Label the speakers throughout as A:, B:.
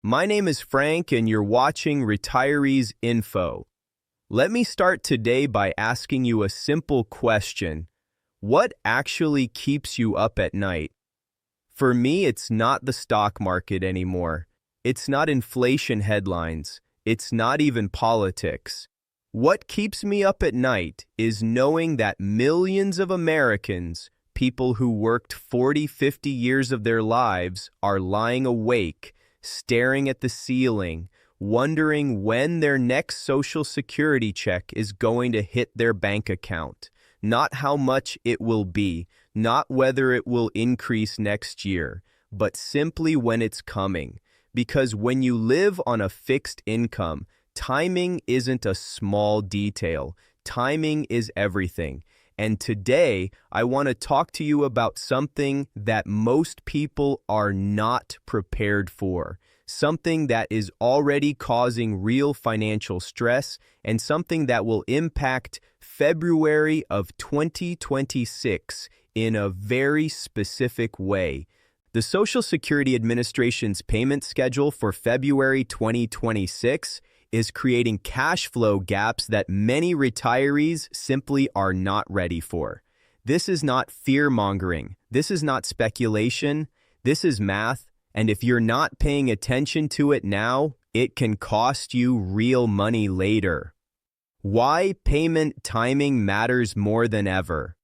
A: My name is Frank, and you're watching Retirees Info. Let me start today by asking you a simple question. What actually keeps you up at night? For me, it's not the stock market anymore. It's not inflation headlines. It's not even politics. What keeps me up at night is knowing that millions of Americans, people who worked 40, 50 years of their lives, are lying awake, staring at the ceiling, wondering when their next Social Security check is going to hit their bank account. Not how much it will be, not whether it will increase next year, but simply when it's coming. Because when you live on a fixed income, timing isn't a small detail. Timing is everything. And today, I want to talk to you about something that most people are not prepared for, something that is already causing real financial stress, and something that will impact February of 2026 in a very specific way. The Social Security Administration's payment schedule for February 2026 is creating cash flow gaps that many retirees simply are not ready for. This is not fear-mongering. This is not speculation. This is math, and if you're not paying attention to it now, it can cost you real money later. Why payment timing matters more than ever.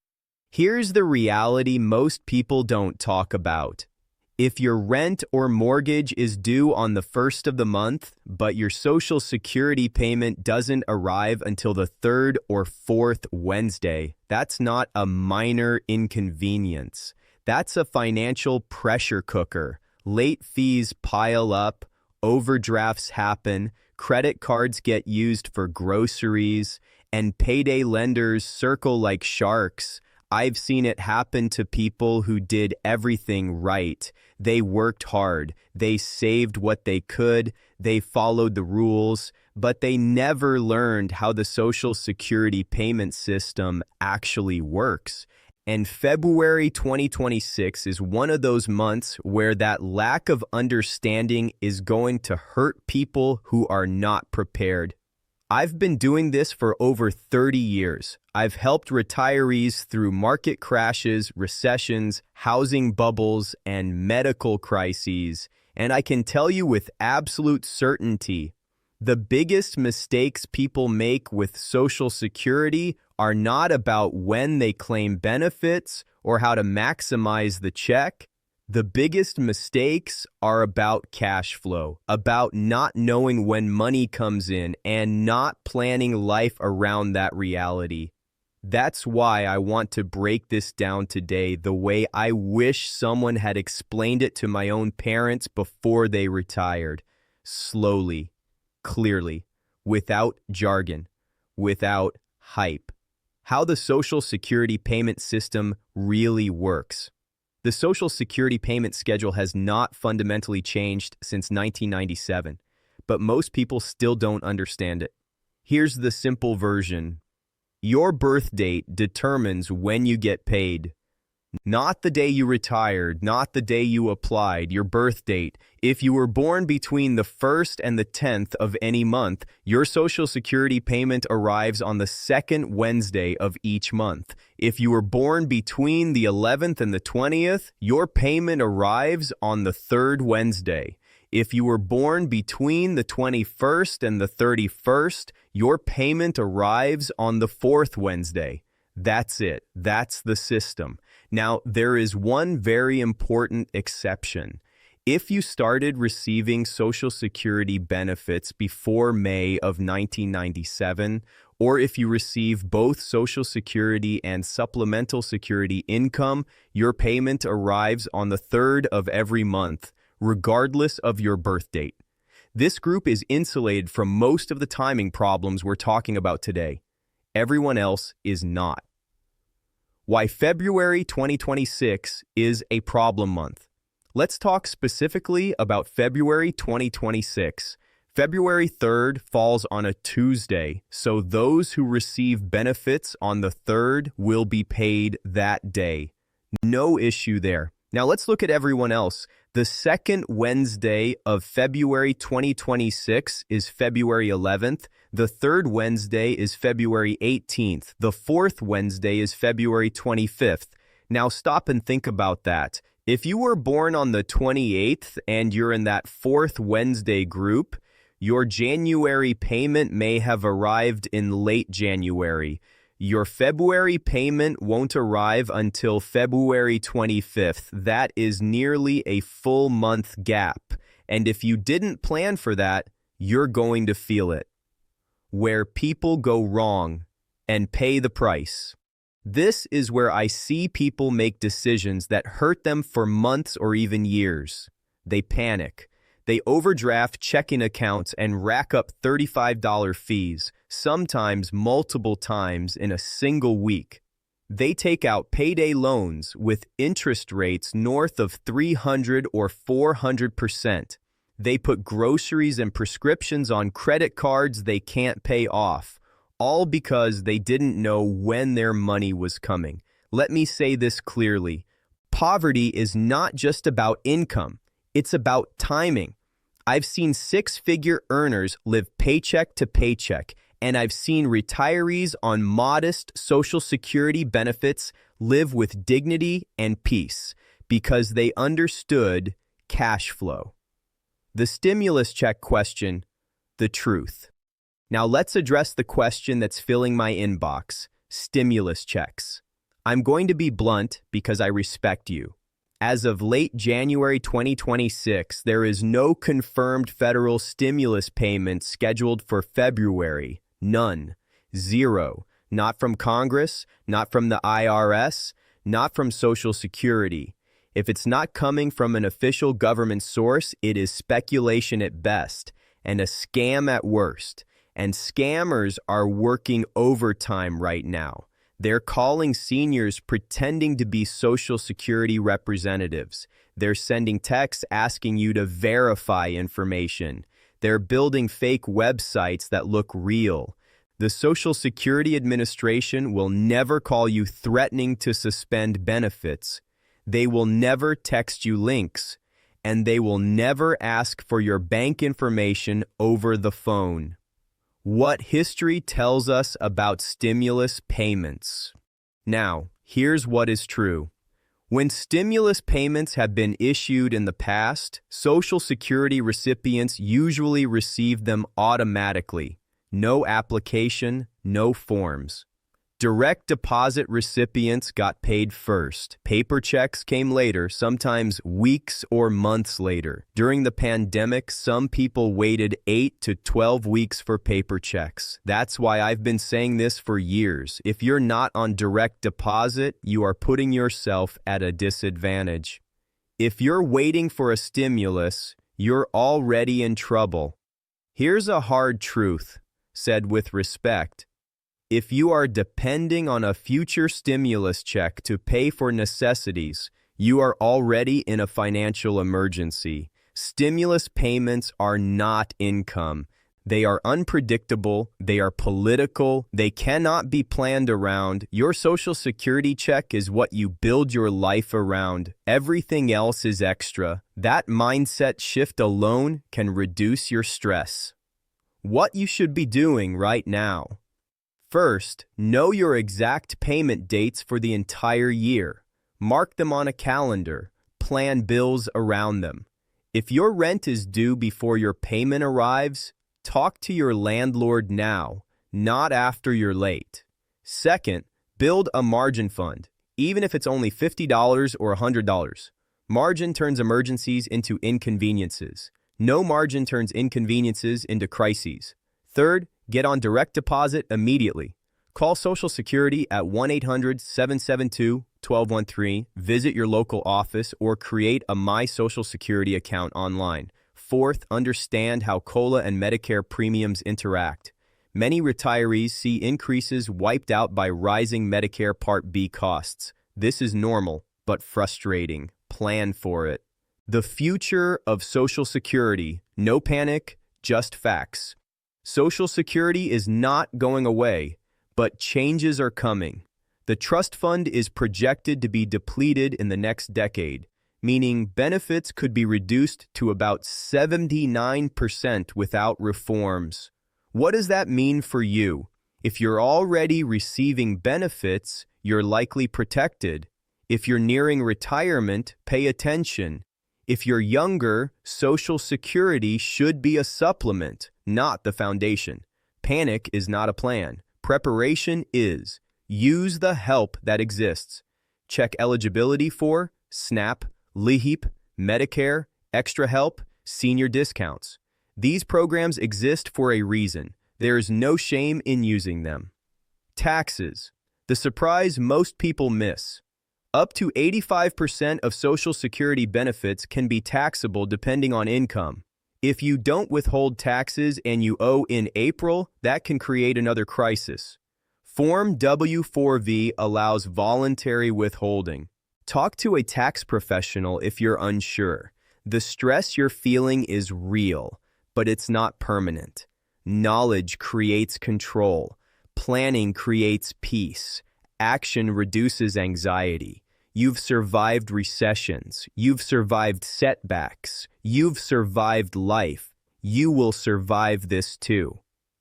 A: Here's the reality most people don't talk about. If your rent or mortgage is due on the first of the month, but your Social Security payment doesn't arrive until the third or fourth Wednesday, that's not a minor inconvenience. That's a financial pressure cooker. Late fees pile up, overdrafts happen, credit cards get used for groceries, and payday lenders circle like sharks. I've seen it happen to people who did everything right. They worked hard, they saved what they could, they followed the rules, but they never learned how the Social Security payment system actually works. And February 2026 is one of those months where that lack of understanding is going to hurt people who are not prepared. I've been doing this for over 30 years. I've helped retirees through market crashes, recessions, housing bubbles, and medical crises. And I can tell you with absolute certainty, the biggest mistakes people make with Social Security are not about when they claim benefits or how to maximize the check. The biggest mistakes are about cash flow, about not knowing when money comes in and not planning life around that reality. That's why I want to break this down today the way I wish someone had explained it to my own parents before they retired. Slowly, clearly, without jargon, without hype. How the Social Security payment system really works. The Social Security payment schedule has not fundamentally changed since 1997, but most people still don't understand it. Here's the simple version. Your birth date determines when you get paid. Not the day you retired, not the day you applied, your birth date. If you were born between the 1st and the 10th of any month, your Social Security payment arrives on the second Wednesday of each month. If you were born between the 11th and the 20th, your payment arrives on the third Wednesday. If you were born between the 21st and the 31st, your payment arrives on the fourth Wednesday. That's it. That's the system. Now, there is one very important exception. If you started receiving Social Security benefits before May of 1997, or if you receive both Social Security and Supplemental Security income, your payment arrives on the third of every month, regardless of your birth date. This group is insulated from most of the timing problems we're talking about today. Everyone else is not. Why February 2026 is a problem month. Let's talk specifically about February 2026. February 3rd falls on a Tuesday, so those who receive benefits on the 3rd will be paid that day. No issue there. Now let's look at everyone else. The second Wednesday of February 2026 is February 11th. The third Wednesday is February 18th. The fourth Wednesday is February 25th. Now stop and think about that. If you were born on the 28th and you're in that fourth Wednesday group, your January payment may have arrived in late January. Your February payment won't arrive until February 25th. That is nearly a full month gap. And if you didn't plan for that, you're going to feel it. Where people go wrong and pay the price. This is where I see people make decisions that hurt them for months or even years. They panic. They overdraft checking accounts and rack up $35 fees, sometimes multiple times in a single week. They take out payday loans with interest rates north of 300 or 400%. They put groceries and prescriptions on credit cards they can't pay off, all because they didn't know when their money was coming. Let me say this clearly. Poverty is not just about income. It's about timing. I've seen six-figure earners live paycheck to paycheck, and I've seen retirees on modest Social Security benefits live with dignity and peace because they understood cash flow. The stimulus check question, the truth. Now let's address the question that's filling my inbox, stimulus checks. I'm going to be blunt because I respect you. As of late January 2026, there is no confirmed federal stimulus payment scheduled for February. None. Zero. Not from Congress, not from the IRS, not from Social Security. If it's not coming from an official government source, it is speculation at best and a scam at worst. And scammers are working overtime right now. They're calling seniors pretending to be Social Security representatives. They're sending texts asking you to verify information. They're building fake websites that look real. The Social Security Administration will never call you threatening to suspend benefits. They will never text you links. And they will never ask for your bank information over the phone. What history tells us about stimulus payments. Now, here's what is true. When stimulus payments have been issued in the past, Social Security recipients usually receive them automatically. No application, no forms. Direct deposit recipients got paid first. Paper checks came later, sometimes weeks or months later. During the pandemic, some people waited 8 to 12 weeks for paper checks. That's why I've been saying this for years. If you're not on direct deposit, you are putting yourself at a disadvantage. If you're waiting for a stimulus, you're already in trouble. Here's a hard truth, said with respect. If you are depending on a future stimulus check to pay for necessities, you are already in a financial emergency. Stimulus payments are not income. They are unpredictable, they are political, they cannot be planned around. Your Social Security check is what you build your life around. Everything else is extra. That mindset shift alone can reduce your stress. What you should be doing right now. First, know your exact payment dates for the entire year. Mark them on a calendar. Plan bills around them. If your rent is due before your payment arrives, talk to your landlord now, not after you're late. Second, build a margin fund, even if it's only $50 or $100. Margin turns emergencies into inconveniences. No margin turns inconveniences into crises. Third, get on direct deposit immediately. Call Social Security at 1-800-772-1213, visit your local office, or create a My Social Security account online. Fourth, understand how COLA and Medicare premiums interact. Many retirees see increases wiped out by rising Medicare Part B costs. This is normal, but frustrating. Plan for it. The future of Social Security. No panic, just facts. Social Security is not going away, but changes are coming. The trust fund is projected to be depleted in the next decade. meaning benefits could be reduced to about 79% without reforms. What does that mean for you? If you're already receiving benefits, you're likely protected. If you're nearing retirement, pay attention. If you're younger, Social Security should be a supplement, not the foundation. Panic is not a plan. Preparation is. Use the help that exists. Check eligibility for SNAP, LEHEAP, Medicare, Extra Help, senior discounts. These programs exist for a reason. There is no shame in using them. Taxes. The surprise most people miss. Up to 85% of Social Security benefits can be taxable depending on income. If you don't withhold taxes and you owe in April, that can create another crisis. Form W-4V allows voluntary withholding. Talk to a tax professional if you're unsure. The stress you're feeling is real, but it's not permanent. Knowledge creates control. Planning creates peace. Action reduces anxiety. You've survived recessions. You've survived setbacks. You've survived life. You will survive this too.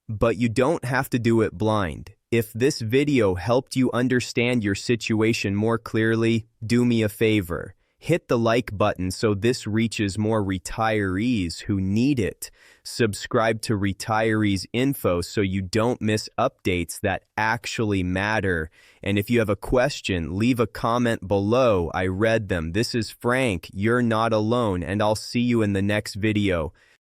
A: But you don't have to do it blind. If this video helped you understand your situation more clearly, do me a favor. Hit the like button so this reaches more retirees who need it. Subscribe to Retirees Info so you don't miss updates that actually matter. And if you have a question, leave a comment below. I read them. This is Frank. You're not alone, and I'll see you in the next video.